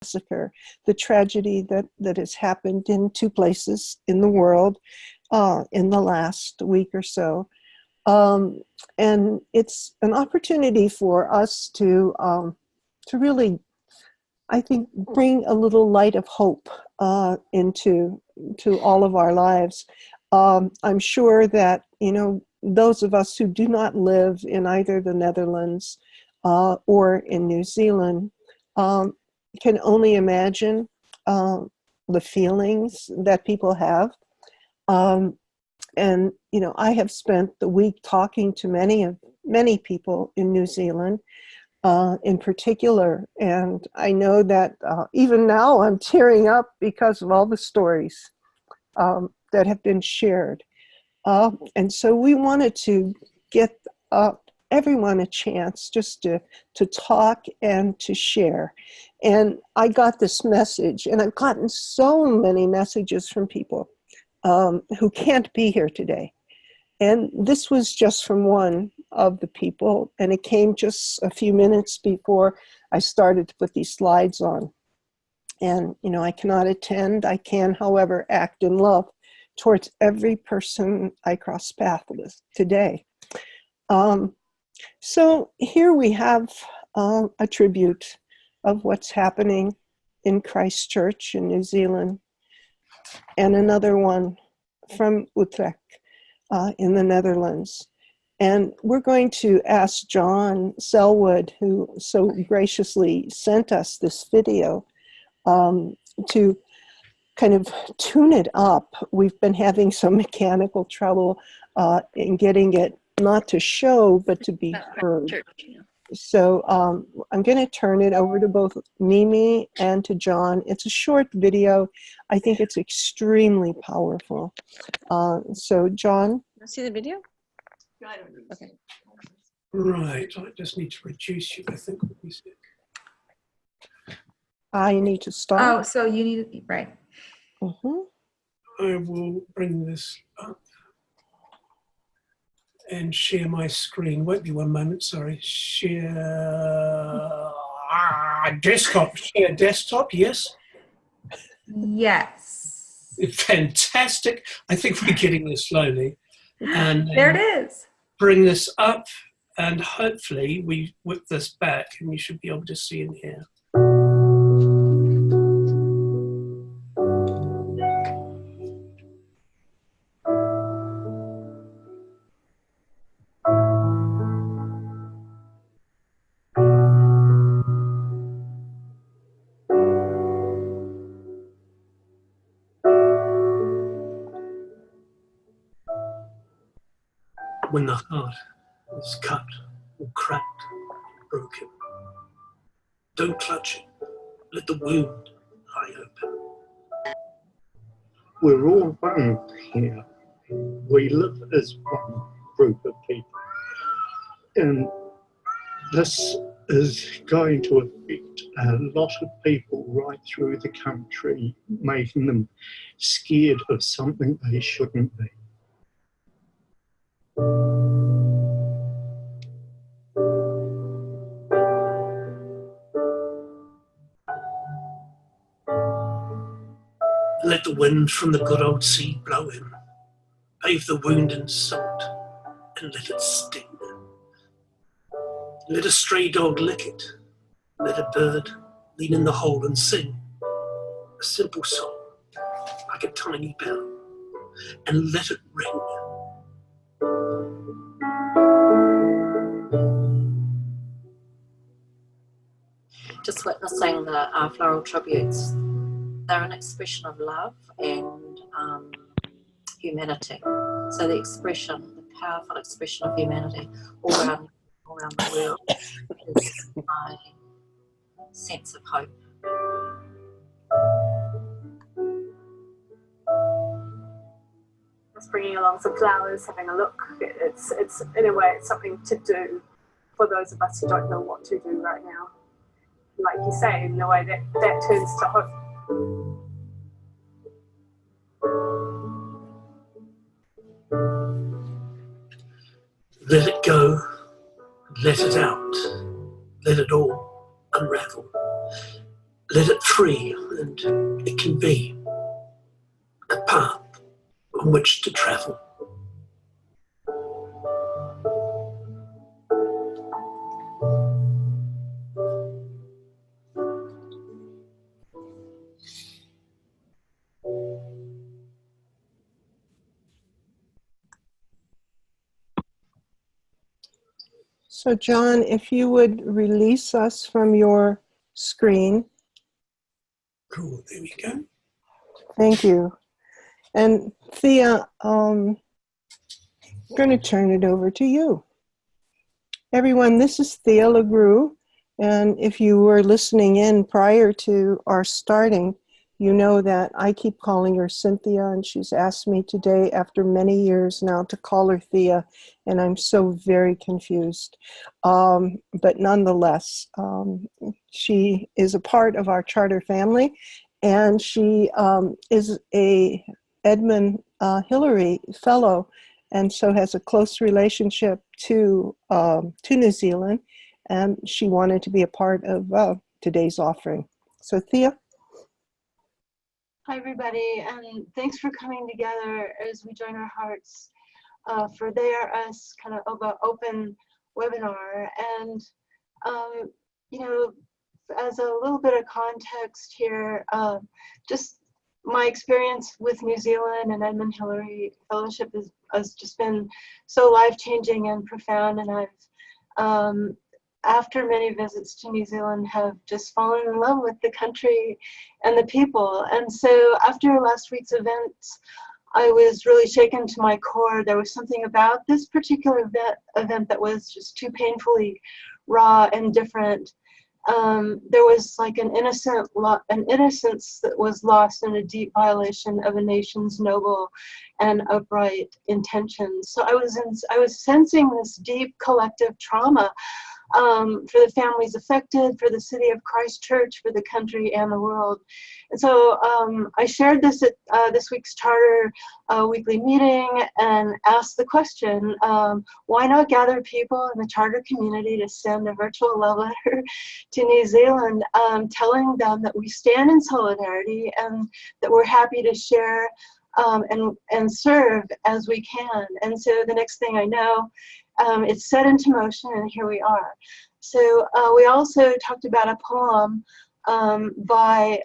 massacre, the tragedy that has happened in 2 places in the world in the last week or so. And it's an opportunity for us to really, I think, bring a little light of hope into all of our lives. I'm sure that, those of us who do not live in either the Netherlands or in New Zealand can only imagine the feelings that people have. And, I have spent the week talking to many people in New Zealand in particular. And I know that even now I'm tearing up because of all the stories that have been shared. And so we wanted to get everyone a chance just to talk and to share. And I got this message, and I've gotten so many messages from people who can't be here today. And this was just from one of the people, and it came just a few minutes before I started to put these slides on. And, I cannot attend. I can, however, act in love towards every person I cross paths with today. So here we have a tribute of what's happening in Christchurch in New Zealand, and another one from Utrecht in the Netherlands. And we're going to ask John Selwood, who so graciously sent us this video, to kind of tune it up. We've been having some mechanical trouble in getting it not to show, but to be heard. So I'm going to turn it over to both Mimi and to John. It's a short video. I think it's extremely powerful. So John? See the video? I don't know. Okay. Right, I just need to reduce you, I think. I need to stop. Oh, so you need, right. I will bring this up and share my screen. Won't be one moment, sorry. Share desktop. Share desktop, yes? Yes. Fantastic. I think we're getting there slowly. And there it is. Bring this up, and hopefully we whip this back and you should be able to see in here. When the heart is cut or cracked, broken, don't clutch it. Let the wound lie open. We're all one here. We live as one group of people. And this is going to affect a lot of people right through the country, making them scared of something they shouldn't be. Let the wind from the good old sea blow in, bathe the wound in salt, and let it sting. Let a stray dog lick it, let a bird lean in the hole and sing a simple song, like a tiny bell, and let it ring. Just witnessing the floral tributes. They're an expression of love and humanity. So the expression, the powerful expression of humanity all around the world is my sense of hope. Just bringing along some flowers, having a look. It's in a way, it's something to do for those of us who don't know what to do right now. Like you say, in a way that turns to hope. Let it go, let it out, let it all unravel. let it free, and it can be a path on which to travel. So John, if you would release us from your screen. Cool, there we go. Thank you. And Thea, I'm going to turn it over to you. Everyone, this is Thea LaGrue, and if you were listening in prior to our starting, you know that I keep calling her Cynthia, and she's asked me today, after many years now, to call her Thea, and I'm so very confused. But nonetheless, she is a part of our charter family, and she is a Edmund Hillary Fellow, and so has a close relationship to New Zealand, and she wanted to be a part of today's offering. So Thea? Hi everybody, and thanks for coming together as we join our hearts for They Are Us kind of open webinar. And you know, as a little bit of context here, just my experience with New Zealand and Edmund Hillary Fellowship has just been so life-changing and profound, and I've after many visits to New Zealand have just fallen in love with the country and the people. And so after last week's events, I was really shaken to my core. There was something about this particular event that was just too painfully raw and different. There was like an innocence that was lost in a deep violation of a nation's noble and upright intentions. So I was sensing this deep collective trauma for the families affected, for the city of Christchurch, for the country and the world. And so I shared this at this week's charter weekly meeting and asked the question, why not gather people in the charter community to send a virtual love letter to New Zealand telling them that we stand in solidarity and that we're happy to share and serve as we can. And so the next thing I know, it's set into motion, and here we are. So we also talked about a poem by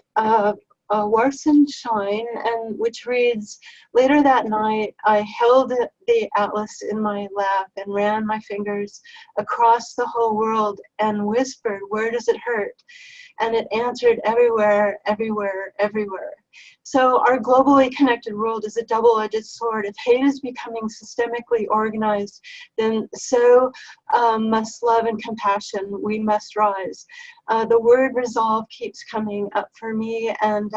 Warson Shine, and which reads, "Later that night, I held the atlas in my lap and ran my fingers across the whole world and whispered, 'Where does it hurt?' And it answered, 'Everywhere, everywhere, everywhere.'" So our globally connected world is a double-edged sword. If hate is becoming systemically organized, then so must love and compassion. We must rise. The word resolve keeps coming up for me, and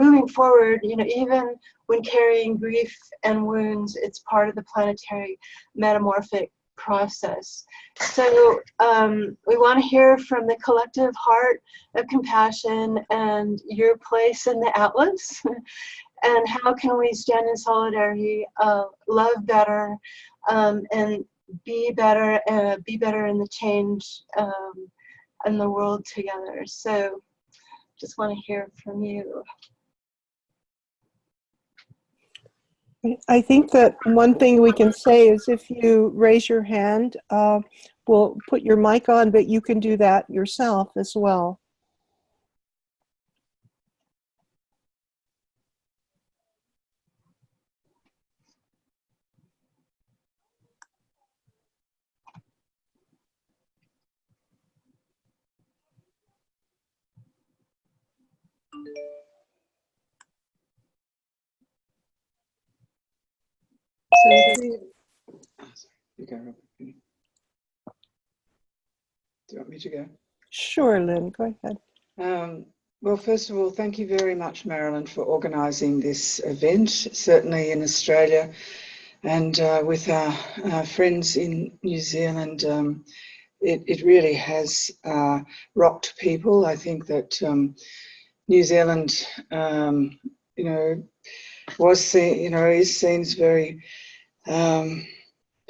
moving forward, you know, even when carrying grief and wounds, it's part of the planetary metamorphic process. So we want to hear from the collective heart of compassion and your place in the atlas, and how can we stand in solidarity, love better, and be better in the change in the world together. So just want to hear from you. I think that one thing we can say is if you raise your hand, we'll put your mic on, but you can do that yourself as well. So you go, Robert. Do you want me to go? Sure, Lynn, go ahead. Well, first of all, thank you very much, Marilyn, for organising this event, certainly in Australia and with our friends in New Zealand. It really has rocked people. I think that New Zealand, you know, is seen as very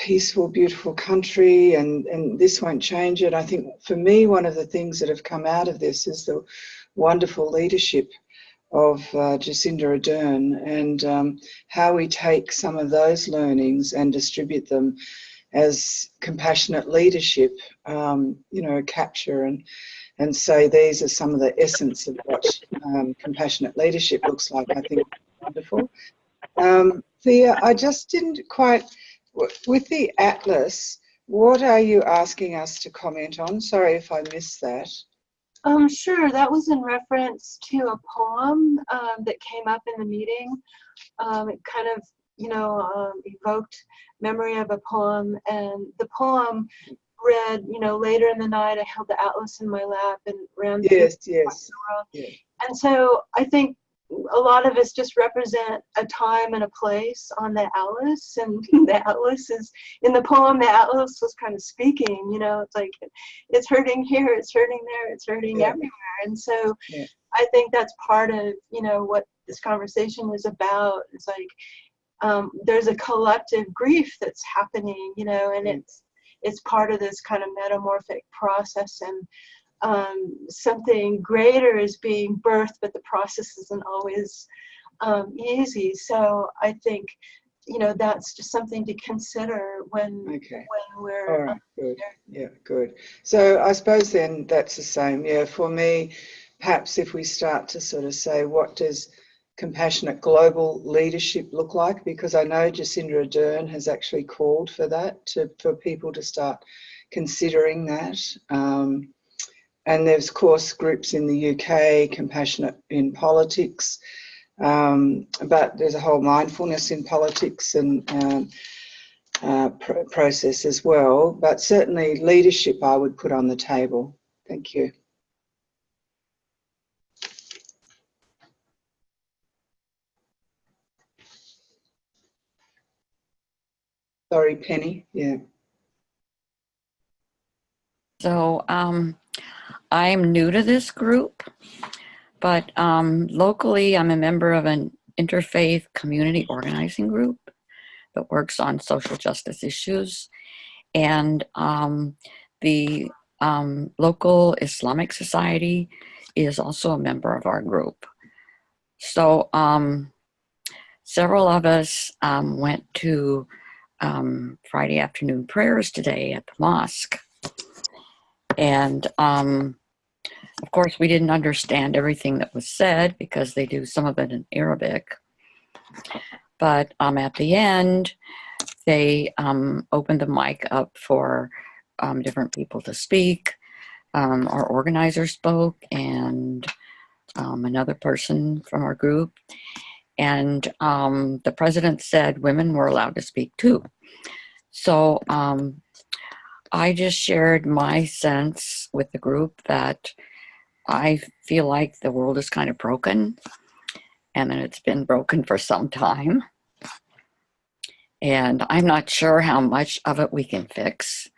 peaceful, beautiful country, and this won't change it. I think for me, one of the things that have come out of this is the wonderful leadership of Jacinda Ardern, and how we take some of those learnings and distribute them as compassionate leadership, capture and say these are some of the essence of what compassionate leadership looks like. I think it's wonderful. Thea, I just didn't quite, with the atlas, what are you asking us to comment on? Sorry if I missed that. Sure, that was in reference to a poem that came up in the meeting. It kind of, evoked memory of a poem, and the poem read, later in the night, I held the atlas in my lap and ran through the world. Yes. And so I think a lot of us just represent a time and a place on the atlas, and the atlas is, in the poem, the atlas was kind of speaking, it's like, it's hurting here, it's hurting there, it's hurting everywhere. And so I think that's part of, what this conversation is about. It's like, there's a collective grief that's happening, and it's part of this kind of metamorphic process, and something greater is being birthed, but the process isn't always easy. So I think, that's just something to consider when we're. All right, good. Yeah, good. So I suppose then that's the same. Yeah, for me, perhaps if we start to sort of say, what does compassionate global leadership look like? Because I know Jacinda Ardern has actually called for that, for people to start considering that. And there's, of course, groups in the UK, Compassionate in Politics, but there's a whole mindfulness in politics and process as well. But certainly leadership I would put on the table. Thank you. Sorry, Penny. Yeah. So I'm new to this group, but locally I'm a member of an interfaith community organizing group that works on social justice issues. And the local Islamic Society is also a member of our group. So several of us went to Friday afternoon prayers today at the mosque. And of course, we didn't understand everything that was said because they do some of it in Arabic. But at the end, they opened the mic up for different people to speak. Our organizer spoke, and another person from our group. And the president said women were allowed to speak too. So I just shared my sense with the group that I feel like the world is kind of broken, and that it's been broken for some time. And I'm not sure how much of it we can fix,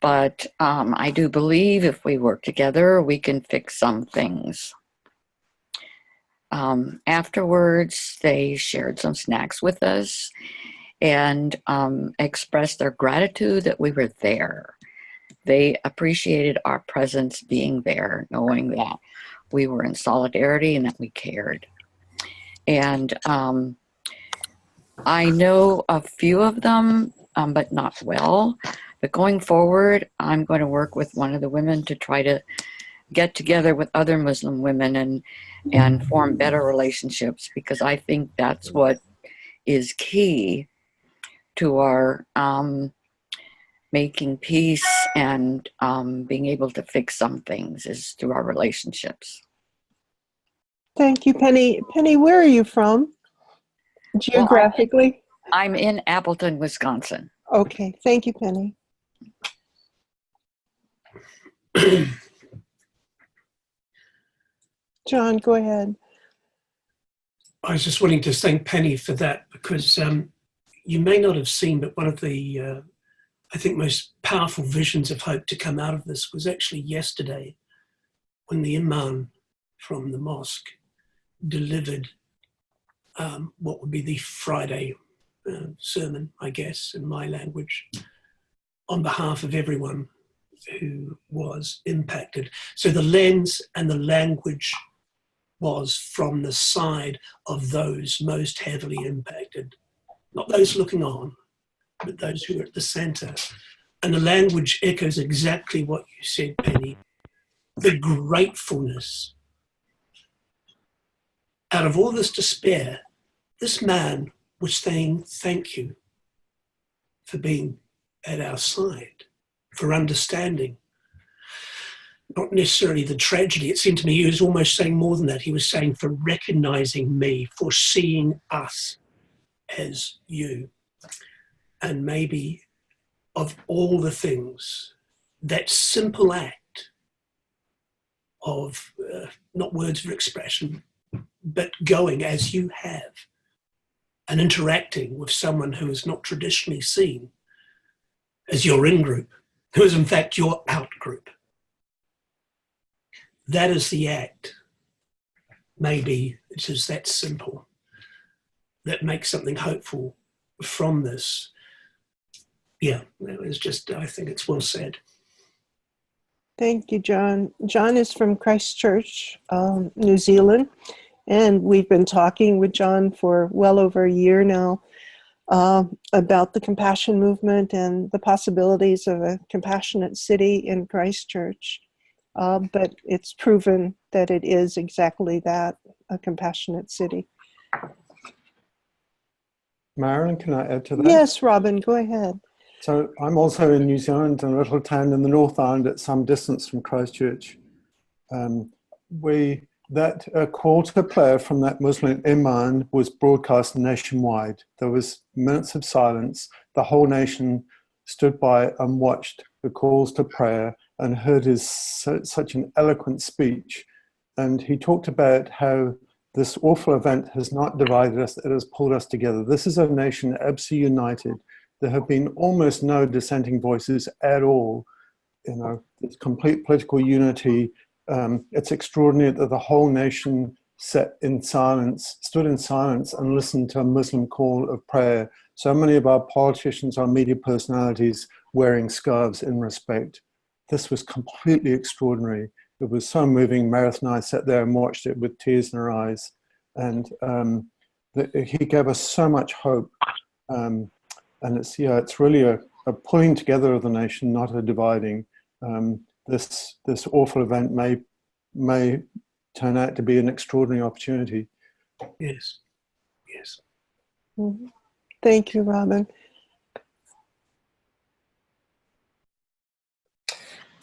but I do believe if we work together, we can fix some things. Afterwards, they shared some snacks with us and expressed their gratitude that we were there. They appreciated our presence being there, knowing that we were in solidarity and that we cared. And I know a few of them, but not well. But going forward, I'm going to work with one of the women to try to get together with other Muslim women and form better relationships, because I think that's what is key to our making peace and being able to fix some things is through our relationships. Thank you, Penny. Penny, where are you from geographically? Well, I'm in Appleton, Wisconsin. Okay, thank you, Penny. John, go ahead. I was just wanting to thank Penny for that, because you may not have seen, but one of the, I think, most powerful visions of hope to come out of this was actually yesterday when the imam from the mosque delivered what would be the Friday sermon, I guess, in my language, on behalf of everyone who was impacted. So the lens and the language was from the side of those most heavily impacted, not those looking on, but those who are at the centre. And the language echoes exactly what you said, Penny, the gratefulness. Out of all this despair, this man was saying thank you for being at our side, for understanding. Not necessarily the tragedy. It seemed to me he was almost saying more than that. He was saying for recognizing me, for seeing us as you. And maybe of all the things, that simple act of not words of expression, but going as you have and interacting with someone who is not traditionally seen as your in-group, who is in fact your out-group. That is the act. Maybe it is that simple that makes something hopeful from this. Yeah, it was just, I think it's well said. Thank you, John. John is from Christchurch, New Zealand, and we've been talking with John for well over a year now about the compassion movement and the possibilities of a compassionate city in Christchurch. But it's proven that it is exactly that, a compassionate city. Marilyn, can I add to that? Yes, Robin, go ahead. So I'm also in New Zealand, in a little town in the North Island at some distance from Christchurch. That call to prayer from that Muslim imam was broadcast nationwide. There was minutes of silence. The whole nation stood by and watched the calls to prayer and heard his such an eloquent speech. And he talked about how this awful event has not divided us, it has pulled us together. This is a nation absolutely united. There have been almost no dissenting voices at all. You know, it's complete political unity. It's extraordinary that the whole nation stood in silence and listened to a Muslim call of prayer. So many of our politicians, our media personalities wearing scarves in respect. This was completely extraordinary. It was so moving. Meredith and I sat there and watched it with tears in our eyes. And he gave us so much hope. And it's really a pulling together of the nation, not a dividing. This awful event may turn out to be an extraordinary opportunity. Yes, yes. Mm-hmm. Thank you, Robin.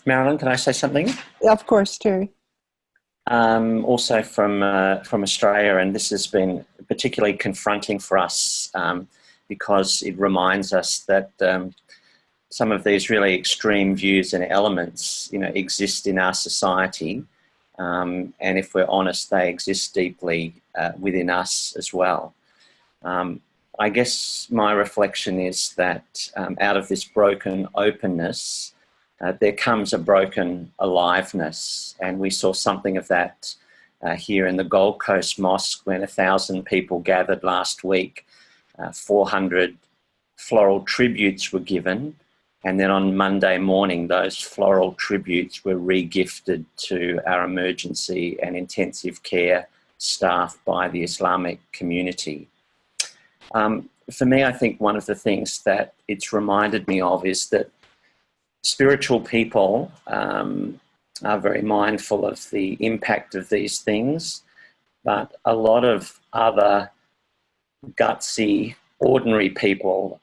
Marilyn, can I say something? Of course, Terry. Also from Australia, and this has been particularly confronting for us because it reminds us that some of these really extreme views and elements, exist in our society, and if we're honest, they exist deeply within us as well. I guess my reflection is that out of this broken openness, there comes a broken aliveness, and we saw something of that here in the Gold Coast Mosque when 1,000 people gathered last week. 400 floral tributes were given, and then on Monday morning those floral tributes were re-gifted to our emergency and intensive care staff by the Islamic community. For me, I think one of the things that it's reminded me of is that spiritual people are very mindful of the impact of these things, but a lot of other gutsy, ordinary people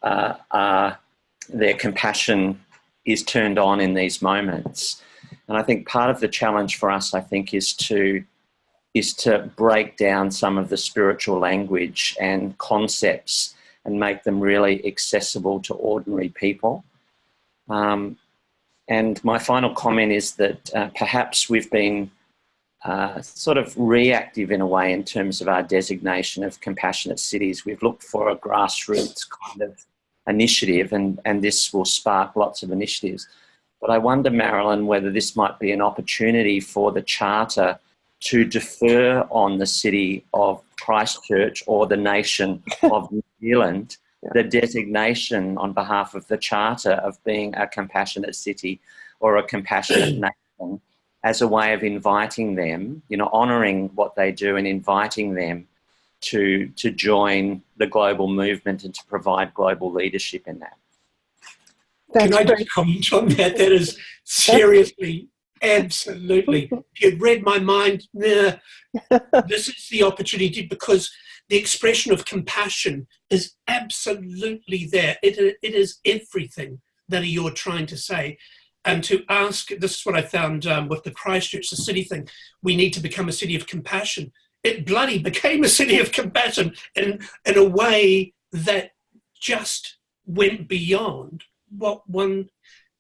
their compassion is turned on in these moments. And I think part of the challenge for us, is to break down some of the spiritual language and concepts and make them really accessible to ordinary people. And my final comment is that perhaps we've been sort of reactive in a way in terms of our designation of compassionate cities. We've looked for a grassroots kind of initiative, and this will spark lots of initiatives. But I wonder, Marilyn, whether this might be an opportunity for the Charter to defer on the city of Christchurch or the nation of New Zealand the designation on behalf of the charter of being a compassionate city or a compassionate nation as a way of inviting them, you know, honouring what they do and inviting them to join the global movement and to provide global leadership in that. Can I just comment on that? That is seriously, absolutely. If you'd read my mind, nah, this is the opportunity, because the expression of compassion is absolutely there. It is everything that you're trying to say. And to ask, this is what I found with the Christchurch, the city thing, we need to become a city of compassion. It bloody became a city of compassion in a way that just went beyond what one,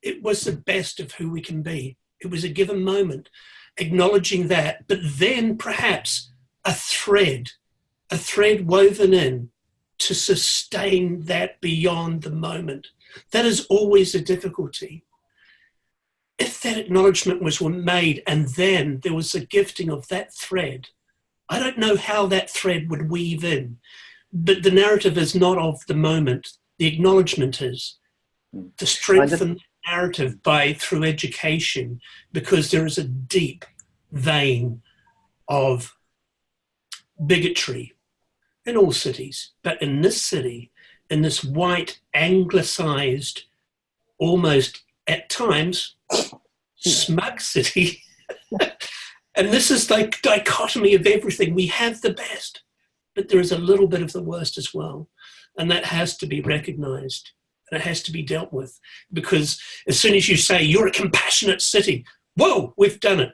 it was the best of who we can be. It was a given moment, acknowledging that, but then perhaps a thread woven in to sustain that beyond the moment. That is always a difficulty. If that acknowledgement was made and then there was a gifting of that thread, I don't know how that thread would weave in, but the narrative is not of the moment. The acknowledgement is to strengthen the narrative through education, because there is a deep vein of bigotry in all cities, but in this city, in this white, anglicised, almost at times smug city, and this is like dichotomy of everything. We have the best, but there is a little bit of the worst as well, and that has to be recognised and it has to be dealt with, because as soon as you say you're a compassionate city, whoa, we've done it.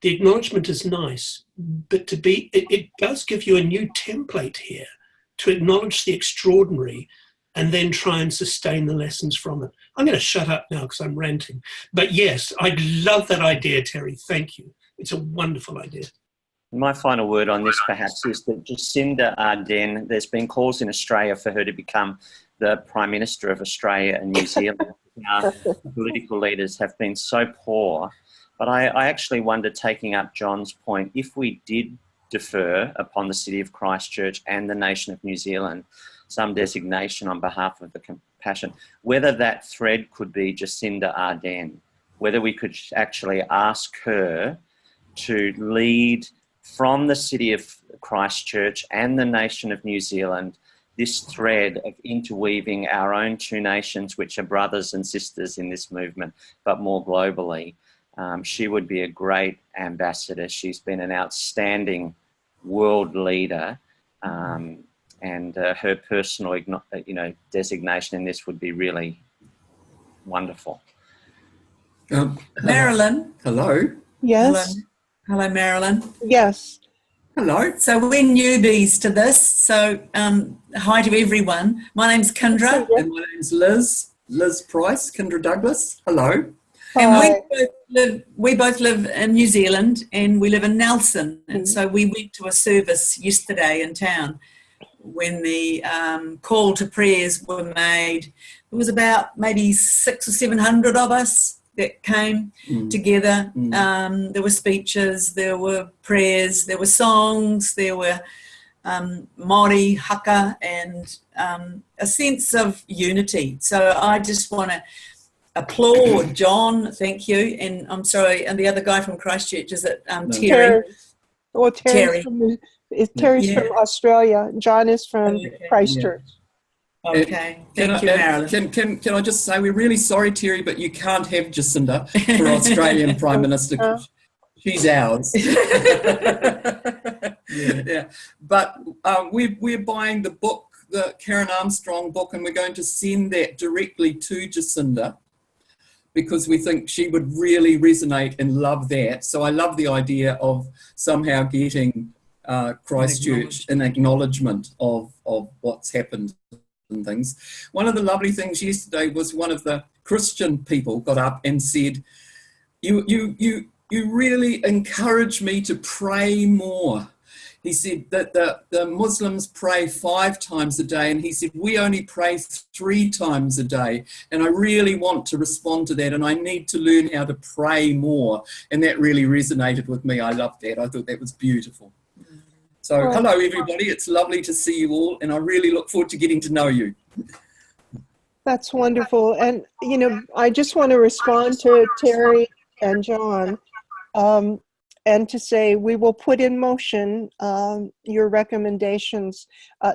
The acknowledgement is nice, but it does give you a new template here to acknowledge the extraordinary and then try and sustain the lessons from it. I'm going to shut up now because I'm ranting. But yes, I love that idea, Terry. Thank you. It's a wonderful idea. My final word on this perhaps is that Jacinda Ardern, there's been calls in Australia for her to become the Prime Minister of Australia and New Zealand. Our political leaders have been so poor. But I actually wonder, taking up John's point, if we did defer upon the City of Christchurch and the nation of New Zealand some designation on behalf of the compassion, whether that thread could be Jacinda Ardern, whether we could actually ask her to lead from the City of Christchurch and the nation of New Zealand this thread of interweaving our own two nations, which are brothers and sisters in this movement, but more globally. She would be a great ambassador. She's been an outstanding world leader, and her personal, designation in this would be really wonderful. Marilyn, hello. Yes. Hello, Marilyn. Yes. Hello. So we're newbies to this. So hi to everyone. My name's Kendra and my name's Liz Price, Kendra Douglas. Hello. And we both live in New Zealand, and we live in Nelson. And so we went to a service yesterday in town when the call to prayers were made. There was about maybe 600 or 700 of us that came together. There were speeches, there were prayers, there were songs, there were Māori, haka, and a sense of unity. So I just want to applaud John, thank you, and I'm sorry, and the other guy from Christchurch, is it Terry? Terry's from Australia. John is from Christchurch. Okay, thank you, Marilyn. Can I just say, we're really sorry, Terry, but you can't have Jacinda for Australian Prime Minister. She's ours. Yeah. But we're buying the book, the Karen Armstrong book, and we're going to send that directly to Jacinda, because we think she would really resonate and love that. So I love the idea of somehow getting Christchurch an acknowledgement of what's happened and things. One of the lovely things yesterday was one of the Christian people got up and said, you really encourage me to pray more. He said that the Muslims pray 5 times a day, and he said, we only pray 3 times a day. And I really want to respond to that, and I need to learn how to pray more. And that really resonated with me. I loved that. I thought that was beautiful. So Well, hello everybody, it's lovely to see you all and I really look forward to getting to know you. that's wonderful. And, you know, I just want to respond to Terry and John, and to say we will put in motion your recommendations,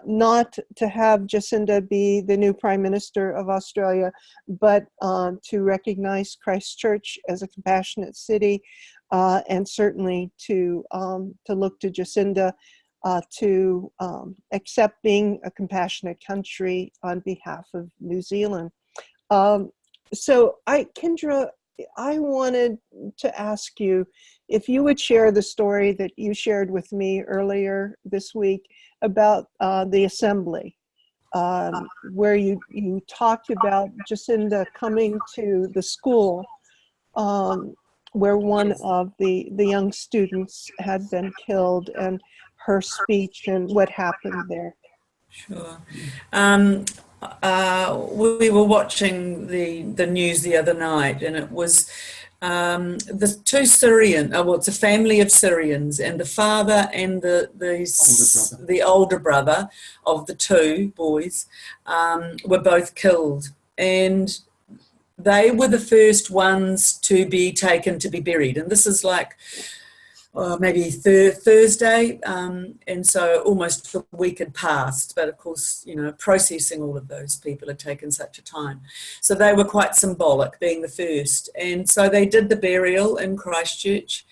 not to have Jacinda be the new Prime Minister of Australia, but to recognize Christchurch as a compassionate city, and certainly to look to Jacinda to accept being a compassionate country on behalf of New Zealand. So Kendra, I wanted to ask you if you would share the story that you shared with me earlier this week about the assembly, where you talked about Jacinda coming to the school where one of the young students had been killed, and her speech and what happened there. Sure. We were watching the news the other night, and it was the two Syrian, well, it's a family of Syrians, and the father and the older brother of the two boys were both killed. And they were the first ones to be taken to be buried. And this is like maybe Thursday, and so almost a week had passed. But of course, you know, processing all of those people had taken such a time. So they were quite symbolic, being the first. And so they did the burial in Christchurch.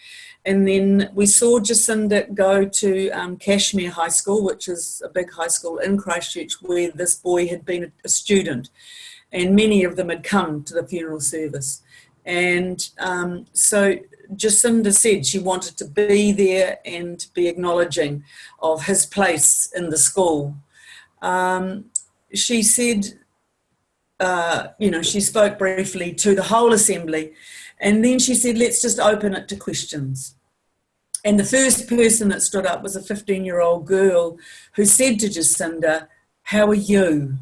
And then we saw Jacinda go to Cashmere High School, which is a big high school in Christchurch, where this boy had been a student. And many of them had come to the funeral service. And so Jacinda said she wanted to be there and be acknowledging of his place in the school. She said, you know, she spoke briefly to the whole assembly, and then she said, let's just open it to questions. And the first person that stood up was a 15-year-old girl who said to Jacinda, how are you?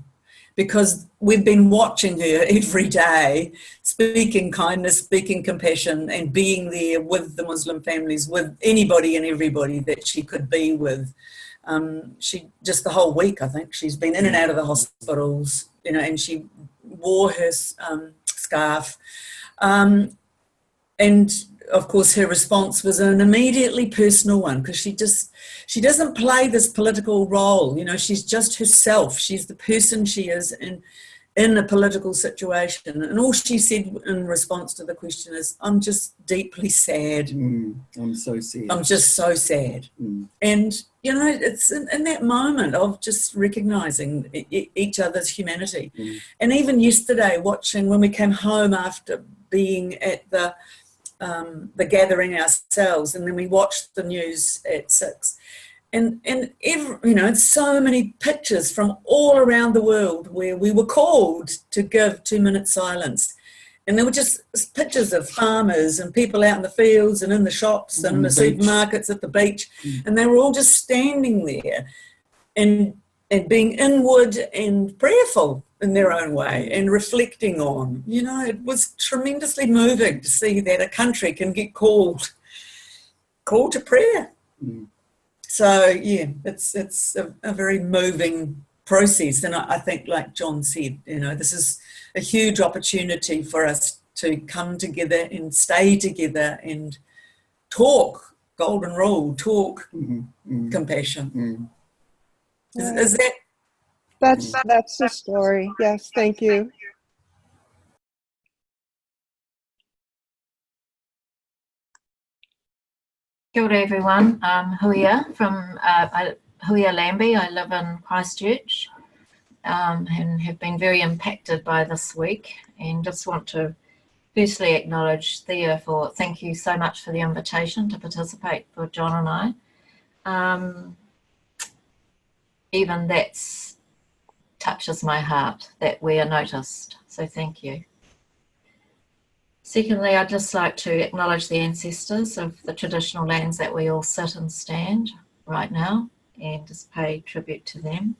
Because we've been watching her every day, speaking kindness, speaking compassion, and being there with the Muslim families, with anybody and everybody that she could be with. She just the whole week, I think, she's been in and out of the hospitals, you know, and she wore her scarf. And of course, her response was an immediately personal one, because she doesn't play this political role. You know, she's just herself. She's the person she is in a political situation. And all she said in response to the question is, I'm just deeply sad. I'm so sad. I'm just so sad. And, you know, it's in that moment of just recognising each other's humanity. And even yesterday, watching when we came home after being at the gathering ourselves, and then we watched the news at 6, and every, you know, so many pictures from all around the world where we were called to give 2-minute silence, and there were just pictures of farmers and people out in the fields and in the shops and in the supermarkets, at the beach, and they were all just standing there and being inward and prayerful in their own way, and reflecting on, you know, it was tremendously moving to see that a country can get called to prayer. So yeah, it's a very moving process, and I think, like John said, you know, this is a huge opportunity for us to come together and stay together and talk golden rule, talk compassion. Is that? That's the story. Yes, thank you. Kia ora everyone, I'm Huia from Huia Lambie. I live in Christchurch and have been very impacted by this week, and just want to firstly acknowledge Thea for, thank you so much for the invitation to participate for John and I. Even that's touches my heart that we are noticed, so thank you. Secondly, I'd just like to acknowledge the ancestors of the traditional lands that we all sit and stand right now, and just pay tribute to them.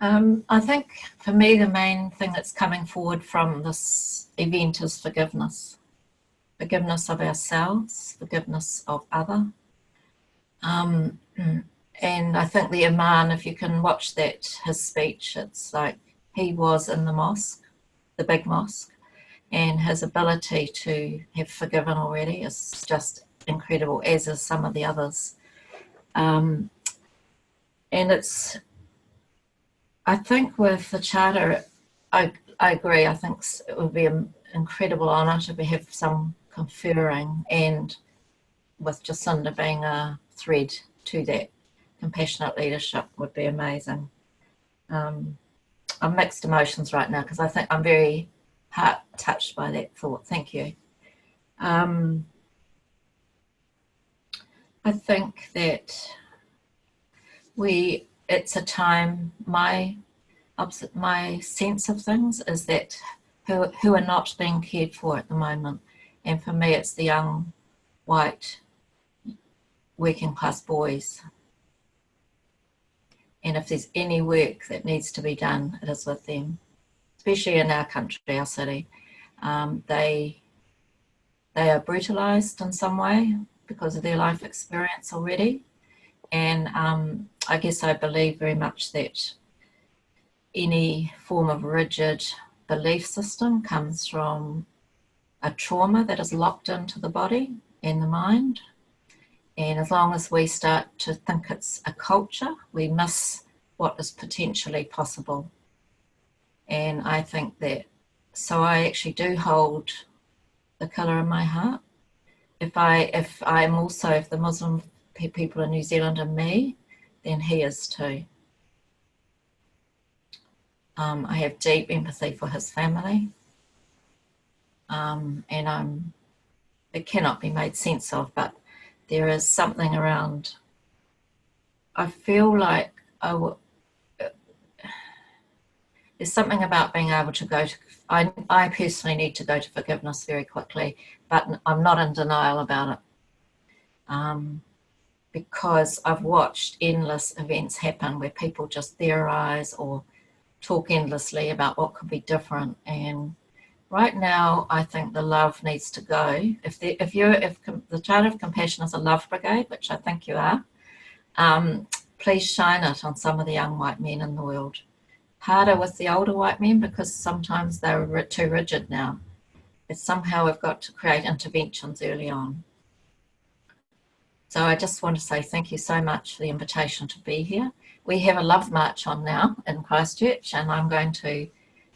I think for me the main thing that's coming forward from this event is forgiveness. Forgiveness of ourselves, forgiveness of other. And I think the Imam, if you can watch that, his speech, it's like he was in the mosque, the big mosque, and his ability to have forgiven already is just incredible, as is some of the others. And it's, I think with the Charter, I agree, I think it would be an incredible honour to have some conferring, and with Jacinda being a thread to that compassionate leadership would be amazing. I'm mixed emotions right now because I think I'm very heart touched by that thought. Thank you. I think that it's a time, my sense of things is that who are not being cared for at the moment. And for me, it's the young, white, working class boys. And if there's any work that needs to be done, it is with them, especially in our country, our city. They are brutalised in some way because of their life experience already. And I guess I believe very much that any form of rigid belief system comes from a trauma that is locked into the body and the mind. And as long as we start to think it's a culture, we miss what is potentially possible. And I think that, so I actually do hold the colour in my heart. If the Muslim people in New Zealand are me, then he is too. I have deep empathy for his family. And it cannot be made sense of, but there is something around, I feel like there's something about being able to go to, I personally need to go to forgiveness very quickly, but I'm not in denial about it. Because I've watched endless events happen where people just theorise or talk endlessly about what could be different. And right now, I think the love needs to go. If the Charter of Compassion is a love brigade, which I think you are, please shine it on some of the young white men in the world. Harder with the older white men because sometimes they're too rigid now. But somehow we've got to create interventions early on. So I just want to say thank you so much for the invitation to be here. We have a love march on now in Christchurch, and I'm going to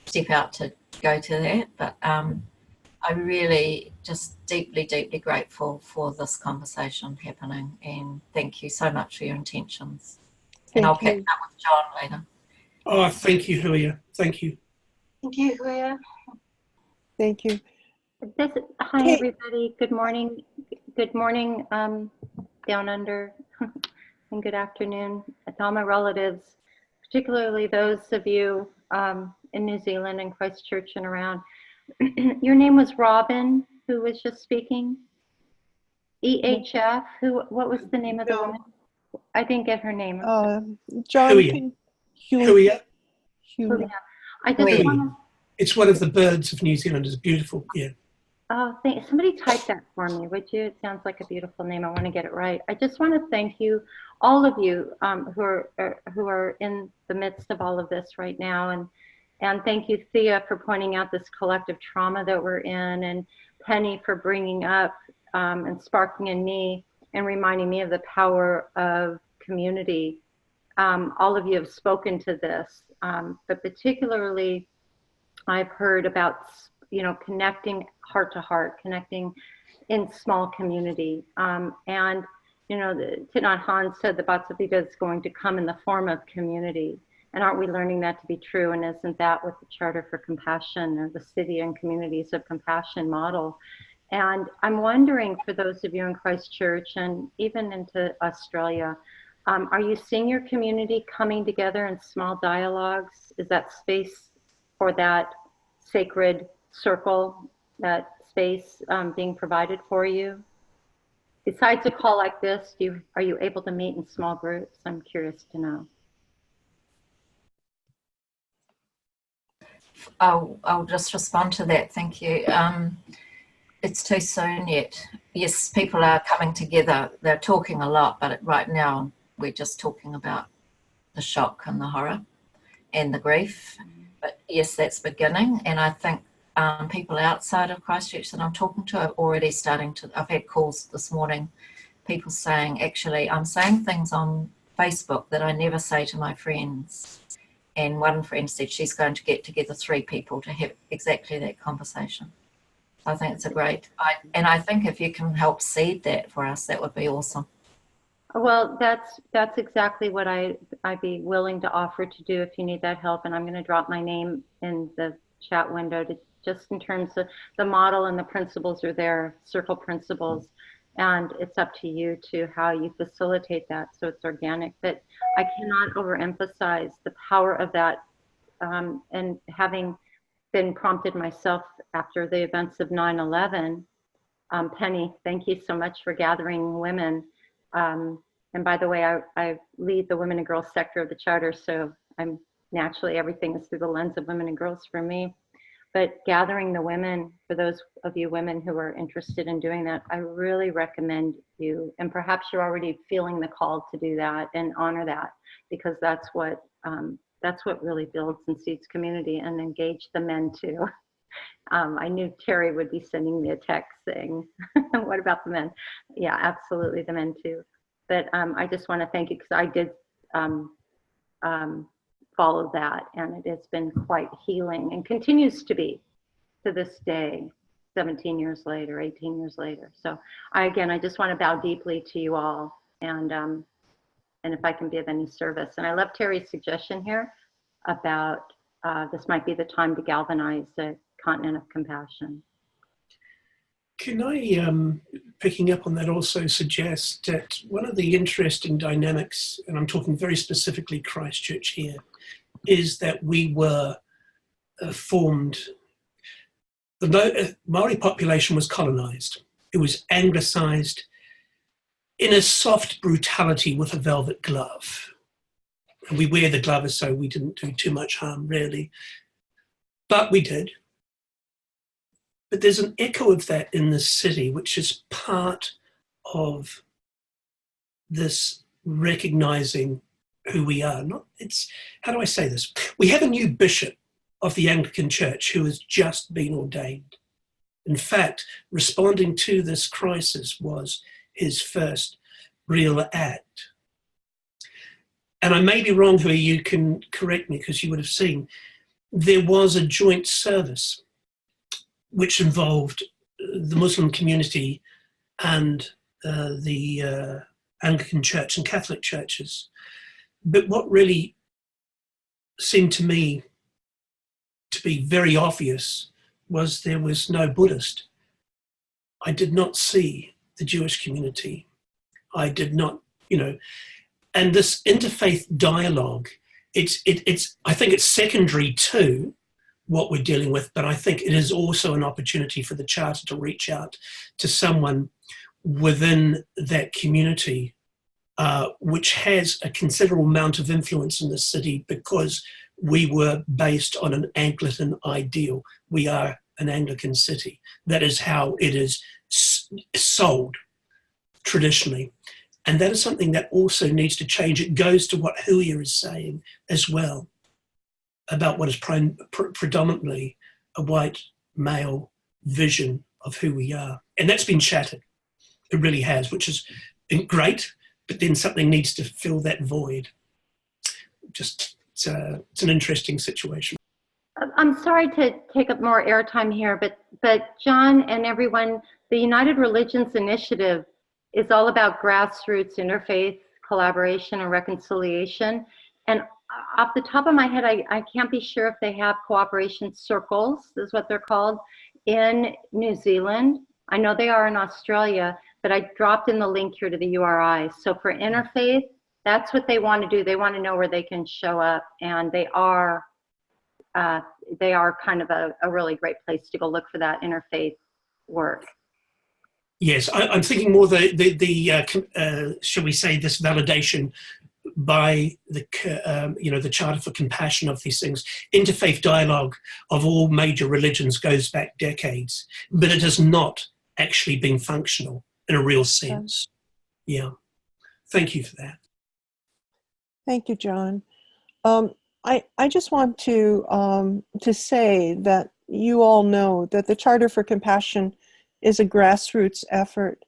step out to go to that. But I'm really just deeply, deeply grateful for this conversation happening, and thank you so much for your intentions. And I'll catch up with John later. Oh, thank you, Huia. Thank you. Thank you, Huia. Thank you. Hi, everybody. Good morning. Good morning, down under, and good afternoon to all my relatives, particularly those of you in New Zealand and Christchurch and around. Your name was Robin, who was just speaking. EHF. What was the name of the woman? I didn't get her name. John. Huia. I just want to. It's one of the birds of New Zealand. It's beautiful. Yeah. Oh, somebody type that for me, would you? It sounds like a beautiful name. I want to get it right. I just want to thank you, all of you who are in the midst of all of this right now, and thank you, Thea, for pointing out this collective trauma that we're in, and Penny for bringing up and sparking in me and reminding me of the power of community. All of you have spoken to this, but particularly I've heard about connecting heart to heart, connecting in small community. And, Thich Nhat Hanh said the Vatsavita is going to come in the form of community. And aren't we learning that to be true? And isn't that what the Charter for Compassion, or the City and Communities of Compassion model? And I'm wondering, for those of you in Christchurch and even into Australia, are you seeing your community coming together in small dialogues? Is that space for that sacred circle, that space being provided for you? Besides a call like this, are you able to meet in small groups? I'm curious to know. I'll just respond to that. Thank you. it's too soon yet. Yes, people are coming together. They're talking a lot, but right now we're just talking about the shock and the horror and the grief. But yes, that's beginning. And I think people outside of Christchurch that I'm talking to are already starting to, I've had calls this morning, people saying, actually, I'm saying things on Facebook that I never say to my friends. And one friend said she's going to get together 3 people to have exactly that conversation. So I think it's a great, and I think if you can help seed that for us, that would be awesome. Well, that's exactly what I'd be willing to offer to do if you need that help. And I'm going to drop my name in the chat window to just in terms of the model and the principles are there, circle principles. And it's up to you to how you facilitate that so it's organic. But I cannot overemphasize the power of that. And having been prompted myself after the events of 9/11, Penny, thank you so much for gathering women. And by the way, I lead the women and girls sector of the charter, so I'm naturally, everything is through the lens of women and girls for me. But gathering the women, for those of you women who are interested in doing that, I really recommend you, and perhaps you're already feeling the call to do that and honor that, because that's what really builds and seeds community, and engage the men too. I knew Terry would be sending me a text saying, what about the men? Yeah, absolutely, the men too. But I just want to thank you, because I did follow that, and it has been quite healing and continues to be to this day, 17 years later, 18 years later. So I just want to bow deeply to you all, and if I can be of any service. And I love Terry's suggestion here about this might be the time to galvanize the continent of compassion. Can I, picking up on that, also suggest that one of the interesting dynamics, and I'm talking very specifically Christchurch here, is that we were formed, the Maori population was colonized. It was anglicized in a soft brutality with a velvet glove. And we wear the glove so we didn't do too much harm, really. But we did. But there's an echo of that in this city, which is part of this recognizing who we are. How do I say this? We have a new bishop of the Anglican Church who has just been ordained. In fact, responding to this crisis was his first real act. And I may be wrong here, you can correct me because you would have seen, there was a joint service which involved the Muslim community and the Anglican Church and Catholic churches. But what really seemed to me to be very obvious was there was no Buddhist. I did not see the Jewish community. I did not, and this interfaith dialogue, I think it's secondary to what we're dealing with, but I think it is also an opportunity for the Charter to reach out to someone within that community, which has a considerable amount of influence in the city because we were based on an Anglican ideal. We are an Anglican city. That is how it is sold traditionally. And that is something that also needs to change. It goes to what Huia is saying as well, about what is predominantly a white male vision of who we are. And that's been shattered. It really has, which is great, but then something needs to fill that void. It's an interesting situation. I'm sorry to take up more airtime here, but John and everyone, the United Religions Initiative is all about grassroots interfaith collaboration and reconciliation. And off the top of my head, I can't be sure if they have cooperation circles, is what they're called, in New Zealand. I know they are in Australia, but I dropped in the link here to the URI. So for interfaith, that's what they want to do. They want to know where they can show up, and they are kind of a really great place to go look for that interfaith work. Yes, I'm thinking more the shall we say, this validation by the the Charter for Compassion of these things. Interfaith dialogue of all major religions goes back decades, but it has not actually been functional in a real sense. Yeah. Thank you for that. Thank you, John. I just want to say that you all know that the Charter for Compassion is a grassroots effort,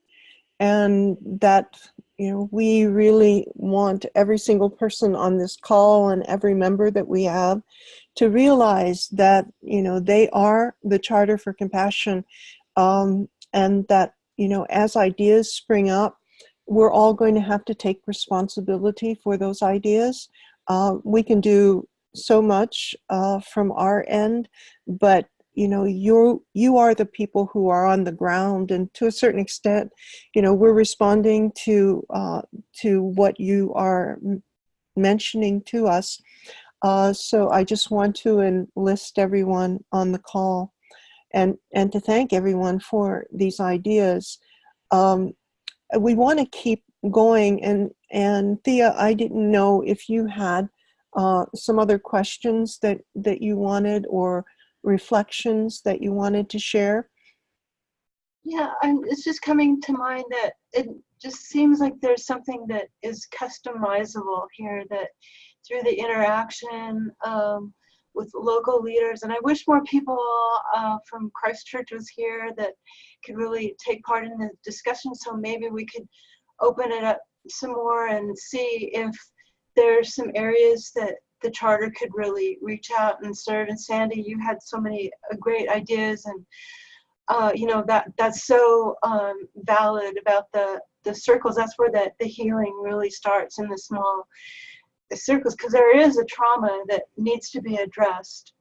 and that we really want every single person on this call and every member that we have to realize that they are the Charter for Compassion, and that as ideas spring up, we're all going to have to take responsibility for those ideas. We can do so much from our end, but you are the people who are on the ground, and to a certain extent, we're responding to what you are mentioning to us. So I just want to enlist everyone on the call, and to thank everyone for these ideas. We want to keep going, and Thea, I didn't know if you had some other questions that you wanted, or reflections that you wanted to share. Yeah, it's just coming to mind that it just seems like there's something that is customizable here, that through the interaction with local leaders, and I wish more people from Christchurch was here that could really take part in the discussion, so maybe we could open it up some more and see if there's some areas that the Charter could really reach out and serve. And Sandy, you had so many great ideas, and that's so valid about the circles. That's where the healing really starts, in the small circles, because there is a trauma that needs to be addressed,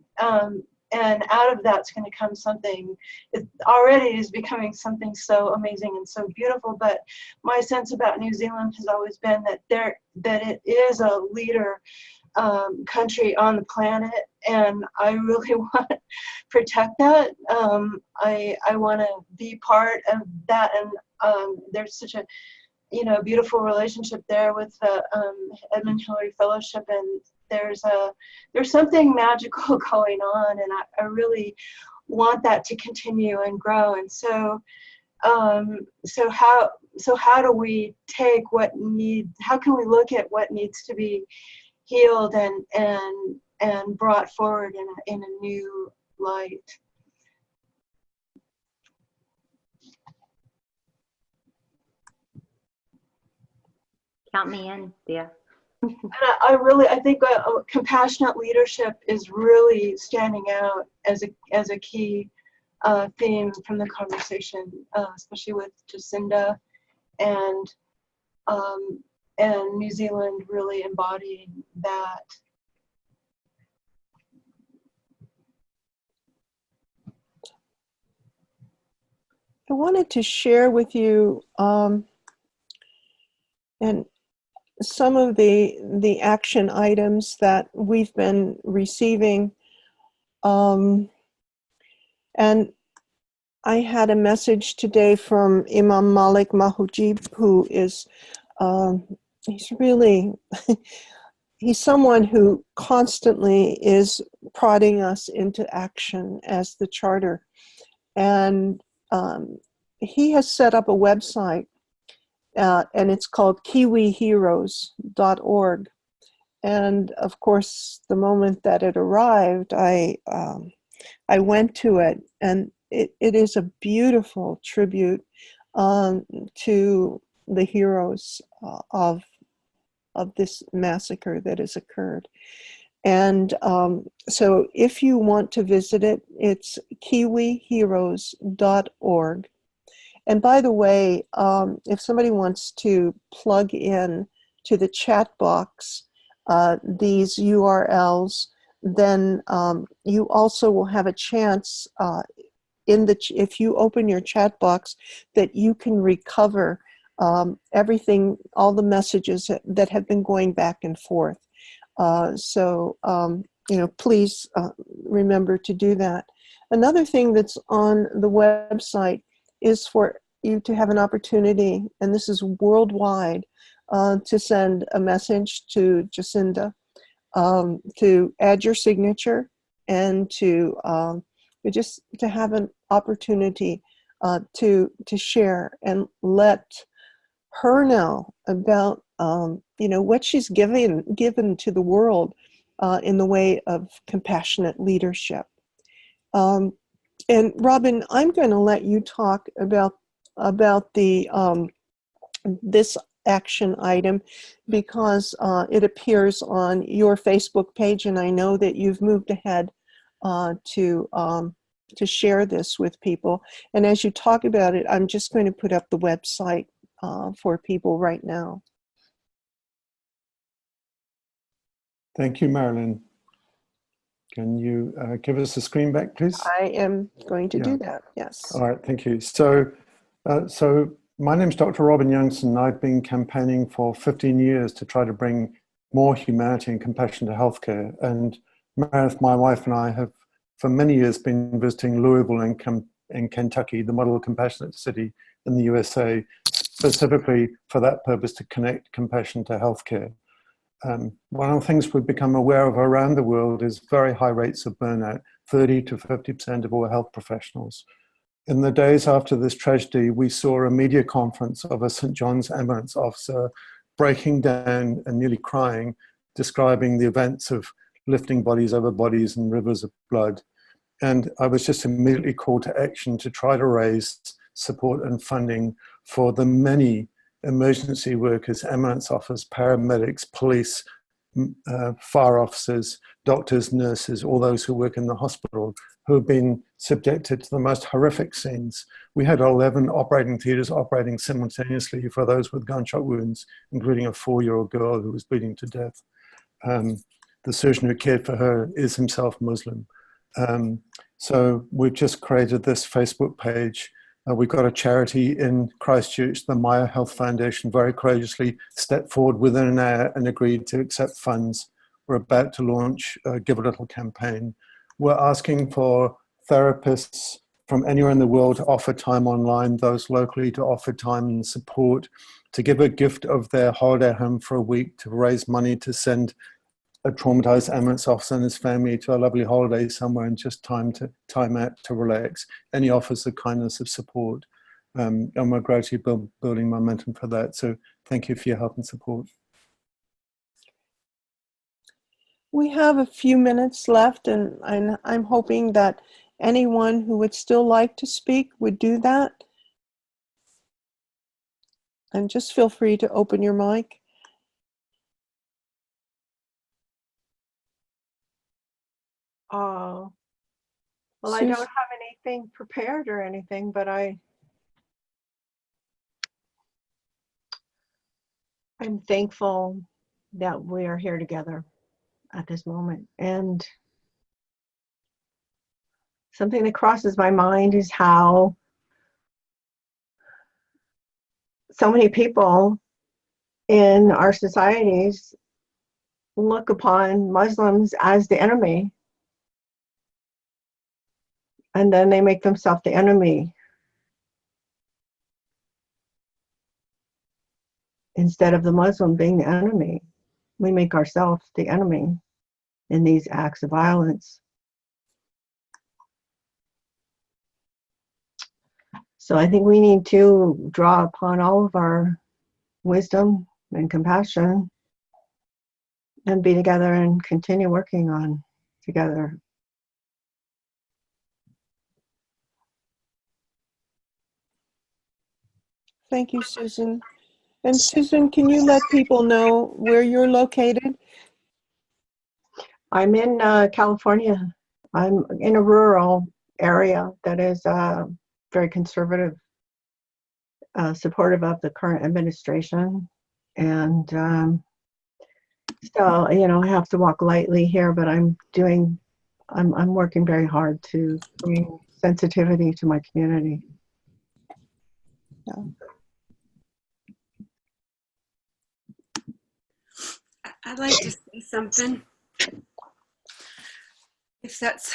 and out of that's going to come something. It already is becoming something so amazing and so beautiful. But my sense about New Zealand has always been that it is a leader country on the planet, and I really want to protect that. I want to be part of that, and there's such a beautiful relationship there with the Edmund Hillary Fellowship, and there's something magical going on, and I really want that to continue and grow. And so how do we take how can we look at what needs to be healed and brought forward in a new light? Count me in, Thea. And I think compassionate leadership is really standing out as a key theme from the conversation, especially with Jacinda and New Zealand really embodying that. I wanted to share with you and some of the action items that we've been receiving, and I had a message today from Imam Malik Mahujib, who is he's someone who constantly is prodding us into action as the Charter, and he has set up a website, and it's called kiwiheroes.org. And of course, the moment that it arrived, I went to it, and it is a beautiful tribute to the heroes of this massacre that has occurred. And so if you want to visit it, it's kiwiheroes.org. And by the way, if somebody wants to plug in to the chat box these URLs, then you also will have a chance if you open your chat box, that you can recover everything, all the messages that have been going back and forth. So please remember to do that. Another thing that's on the website is for you to have an opportunity, and this is worldwide, to send a message to Jacinda, to add your signature, and to just to have an opportunity to share and let her know about what she's given to the world in the way of compassionate leadership. And Robin, I'm going to let you talk about the this action item because it appears on your Facebook page, and I know that you've moved ahead to share this with people. And as you talk about it, I'm just going to put up the website for people right now. Thank you, Marilyn. Can you give us the screen back, please? I am going to do that, yes. All right, thank you. So my name's Dr. Robin Youngson. I've been campaigning for 15 years to try to bring more humanity and compassion to healthcare. And Meredith, my wife, and I have for many years been visiting Louisville in Kentucky, the model compassionate city in the USA, specifically for that purpose, to connect compassion to healthcare. One of the things we've become aware of around the world is very high rates of burnout, 30 to 50% of all health professionals. In the days after this tragedy, we saw a media conference of a St. John's ambulance officer breaking down and nearly crying, describing the events of lifting bodies over bodies and rivers of blood. And I was just immediately called to action to try to raise support and funding for the many emergency workers, ambulance officers, paramedics, police, fire officers, doctors, nurses, all those who work in the hospital who have been subjected to the most horrific scenes. We had 11 operating theaters operating simultaneously for those with gunshot wounds, including a 4-year-old girl who was bleeding to death. The surgeon who cared for her is himself Muslim. So we've just created this Facebook page. We've got a charity in Christchurch, the Maya Health Foundation, very courageously stepped forward within an hour and agreed to accept funds. We're about to launch a Give a Little campaign. We're asking for therapists from anywhere in the world to offer time online, those locally to offer time and support, to give a gift of their holiday home for a week, to raise money to send a traumatized ambulance officer and his family to a lovely holiday somewhere and just time out to relax. Any offers of kindness of support. And we're gradually building momentum for that. So thank you for your help and support. We have a few minutes left, and I'm hoping that anyone who would still like to speak would do that. And just feel free to open your mic. Well, Susan? I don't have anything prepared or anything, but I'm thankful that we are here together at this moment. And something that crosses my mind is how so many people in our societies look upon Muslims as the enemy, and then they make themselves the enemy instead of the Muslim being the enemy. We make ourselves the enemy in these acts of violence. So I think we need to draw upon all of our wisdom and compassion and be together and continue working on together. Thank you, Susan. And Susan, can you let people know where you're located? I'm in California. I'm in a rural area that is very conservative, supportive of the current administration. And so, you know, I have to walk lightly here, but I'm working very hard to bring sensitivity to my community. Yeah. I'd like to say something, if that's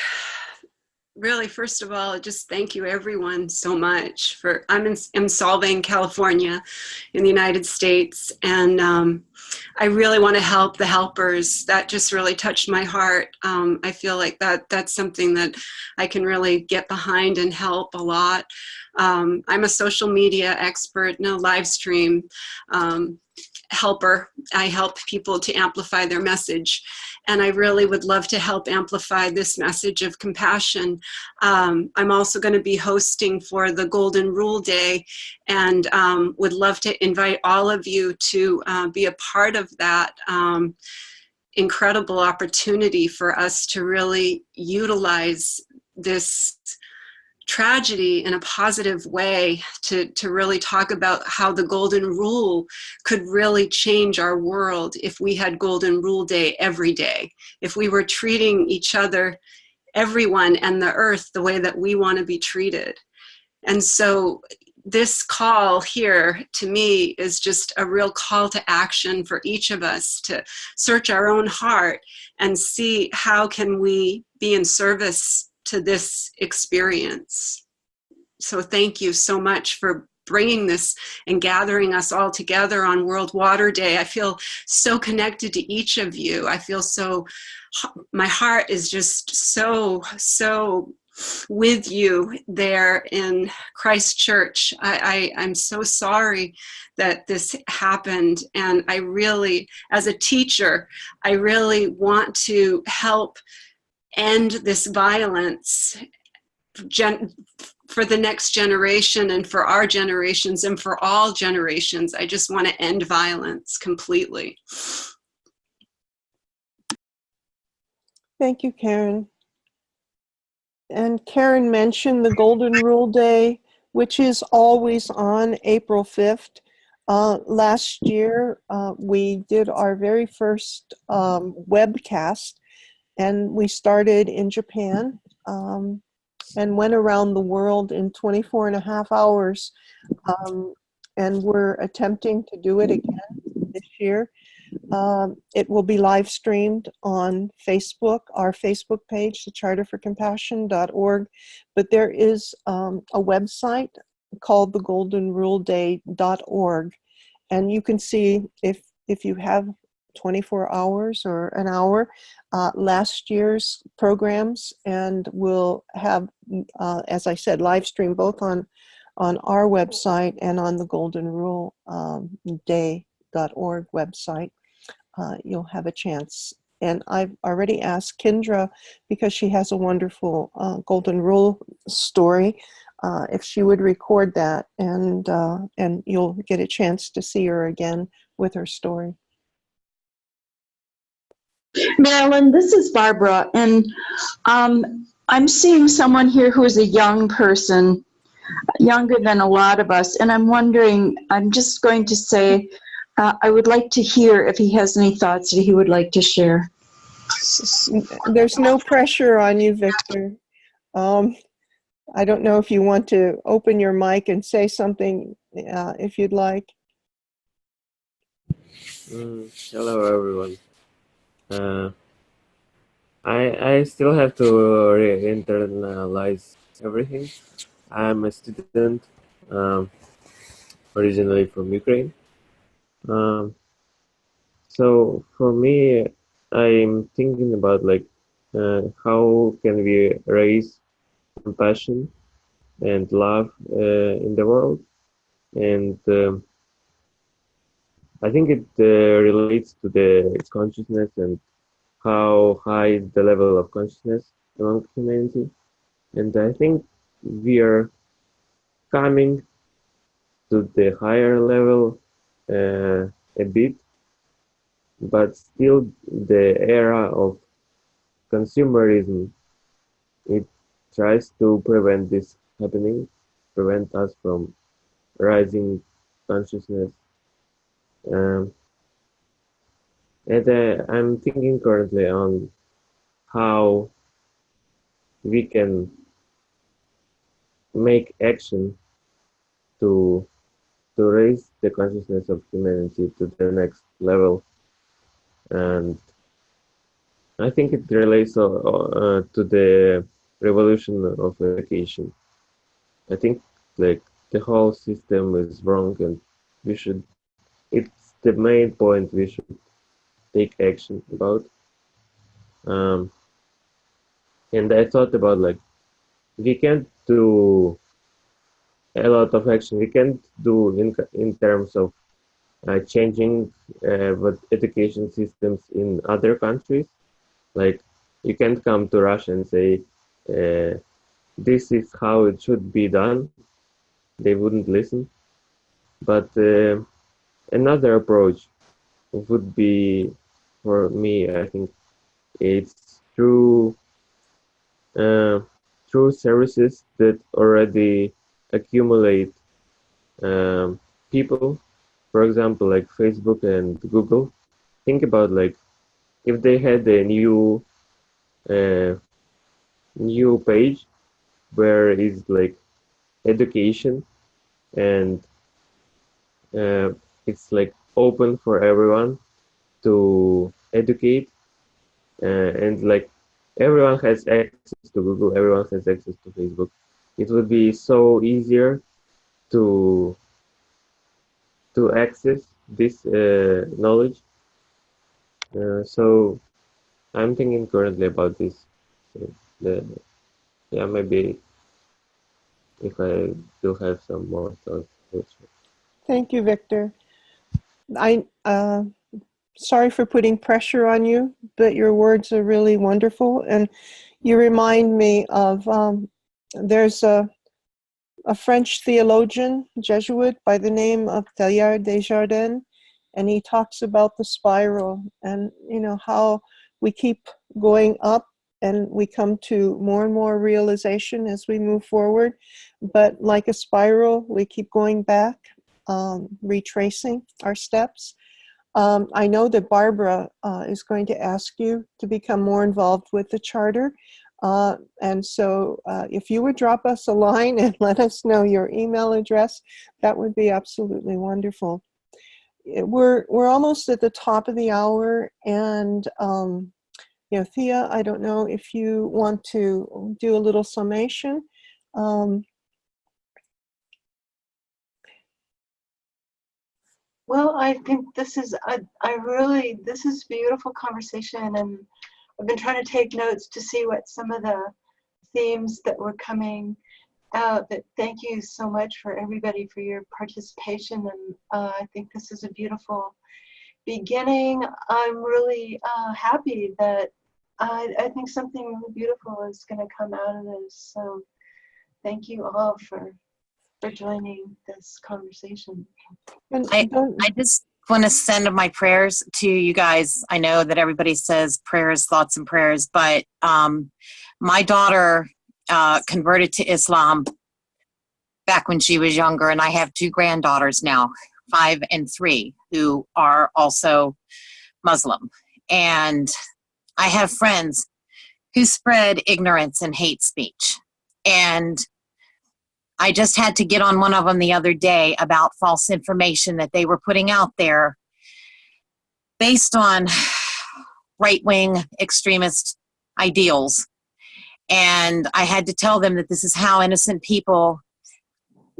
really, first of all, just thank you everyone so much for, I'm in Solvang, California in the United States. And I really want to help the helpers. That just really touched my heart. I feel like that's something that I can really get behind and help a lot. I'm a social media expert and a live stream helper. I help people to amplify their message. And I really would love to help amplify this message of compassion. I'm also going to be hosting for the Golden Rule Day, and would love to invite all of you to be a part of that incredible opportunity for us to really utilize this tragedy in a positive way to really talk about how the Golden Rule could really change our world if we had Golden Rule Day every day, if we were treating each other, everyone, and the earth the way that we want to be treated. And so this call here to me is just a real call to action for each of us to search our own heart and see how can we be in service to this experience. So thank you so much for bringing this and gathering us all together on World Water Day. I feel so connected to each of you. I feel so, my heart is just so with you there in Christchurch. I'm so sorry that this happened. And I really, as a teacher, I really want to help end this violence for the next generation and for our generations and for all generations. I just want to end violence completely. Thank you, Karen. And Karen mentioned the Golden Rule Day, which is always on April 5th. Last year, we did our very first webcast, and we started in Japan and went around the world in 24 and a half hours. And we're attempting to do it again this year. It will be live streamed on Facebook, our Facebook page, thecharterforcompassion.org. But there is a website called thegoldenruleday.org. And you can see if you have 24 hours or an hour, last year's programs, and we'll have, as I said, live stream both on our website and on the Golden Rule Day.org website. You'll have a chance. And I've already asked Kendra, because she has a wonderful Golden Rule story, if she would record that, and you'll get a chance to see her again with her story. Marilyn, this is Barbara, and I'm seeing someone here who is a young person, younger than a lot of us, and I'm wondering, I'm just going to say, I would like to hear if he has any thoughts that he would like to share. There's no pressure on you, Victor. I don't know if you want to open your mic and say something if you'd like. Hello, everyone. I still have to re-internalize everything. I'm a student, originally from Ukraine. So for me, I'm thinking about like how can we raise compassion and love in the world, and I think it relates to the consciousness and how high is the level of consciousness among humanity. And I think we are coming to the higher level a bit, but still the era of consumerism, it tries to prevent this happening, prevent us from rising consciousness. And I'm thinking currently on how we can make action to raise the consciousness of humanity to the next level. And I think it relates to the revolution of education. I think like the whole system is wrong, and we should. It's the main point we should take action about. And I thought about like we can't do a lot of action. We can't do in terms of changing what education systems in other countries. Like you can't come to Russia and say this is how it should be done. They wouldn't listen. But another approach would be, for me, I think, it's through services that already accumulate people. For example, like Facebook and Google. Think about like if they had a new page where is like education, and it's like open for everyone to educate, and like everyone has access to Google, everyone has access to Facebook. It would be so easier to access this knowledge. So I'm thinking currently about this. Yeah, maybe if I do have some more thoughts. Thank you, Victor. Sorry for putting pressure on you, but your words are really wonderful, and you remind me of there's a French theologian, Jesuit, by the name of Teilhard de Chardin, and he talks about the spiral and how we keep going up and we come to more and more realization as we move forward, but like a spiral, we keep going back, retracing our steps. I know that Barbara is going to ask you to become more involved with the charter. And so if you would drop us a line and let us know your email address, that would be absolutely wonderful. We're almost at the top of the hour, and Thea, I don't know if you want to do a little summation. Well, I think this is this is beautiful conversation, and I've been trying to take notes to see what some of the themes that were coming out. But thank you so much for everybody for your participation, and I think this is a beautiful beginning. I'm really happy that I think something really beautiful is going to come out of this. So thank you all for joining this conversation. I just want to send my prayers to you guys. I know that everybody says prayers, thoughts, and prayers, but my daughter converted to Islam back when she was younger, and I have two granddaughters now, 5 and 3, who are also Muslim. And I have friends who spread ignorance and hate speech. And I just had to get on one of them the other day about false information that they were putting out there based on right-wing extremist ideals. And I had to tell them that this is how innocent people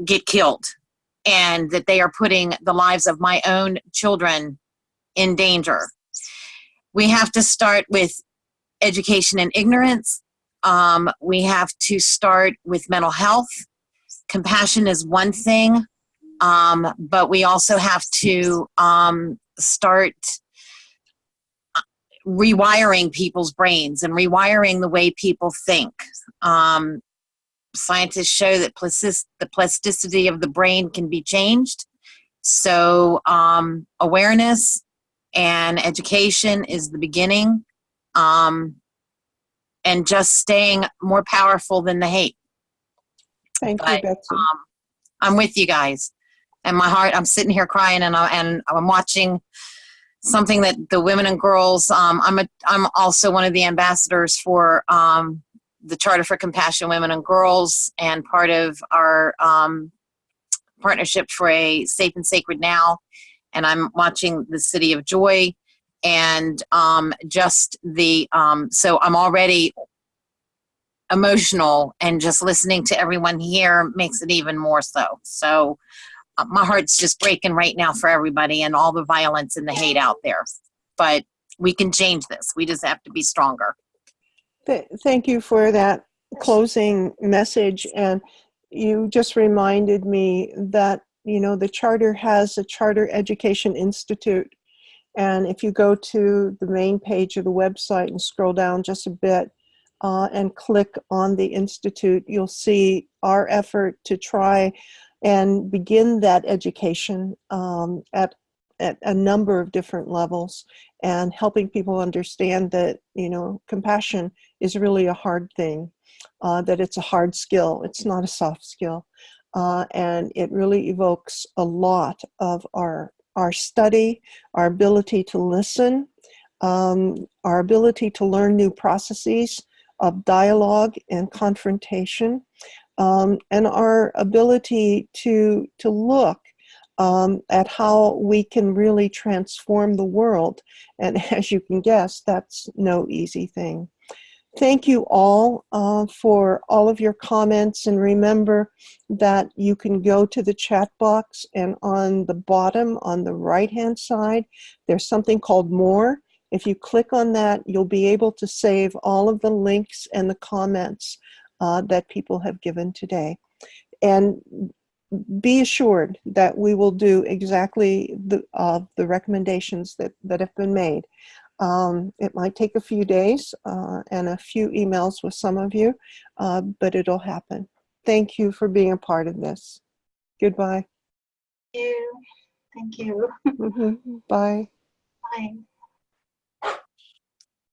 get killed, and that they are putting the lives of my own children in danger. We have to start with education and ignorance. We have to start with mental health. Compassion is one thing, but we also have to start rewiring people's brains and rewiring the way people think. Scientists show that the plasticity of the brain can be changed. So awareness and education is the beginning, and just staying more powerful than the hate. Thank you, Betsy. I'm with you guys. And my heart, I'm sitting here crying, and I'm watching something that the women and girls, I'm also one of the ambassadors for the Charter for Compassion Women and Girls, and part of our partnership for a Safe and Sacred Now. And I'm watching the City of Joy, and just the, so I'm already emotional, and just listening to everyone here makes it even more so. So my heart's just breaking right now for everybody and all the violence and the hate out there. But we can change this. We just have to be stronger. Thank you for that closing message. And you just reminded me that, you know, the charter has a Charter Education Institute. And if you go to the main page of the website and scroll down just a bit and click on the Institute, you'll see our effort to try and begin that education at a number of different levels, and helping people understand that, you know, compassion is really a hard thing, that it's a hard skill. It's not a soft skill. And it really evokes a lot of our study, our ability to listen, our ability to learn new processes of dialogue and confrontation, and our ability to look at how we can really transform the world. And as you can guess, that's no easy thing. Thank you all for all of your comments, and remember that you can go to the chat box, and on the bottom, on the right-hand side, there's something called More. If you click on that, you'll be able to save all of the links and the comments that people have given today. And be assured that we will do exactly the recommendations that have been made. It might take a few days and a few emails with some of you, but it'll happen. Thank you for being a part of this. Goodbye. Thank you. Bye. Bye.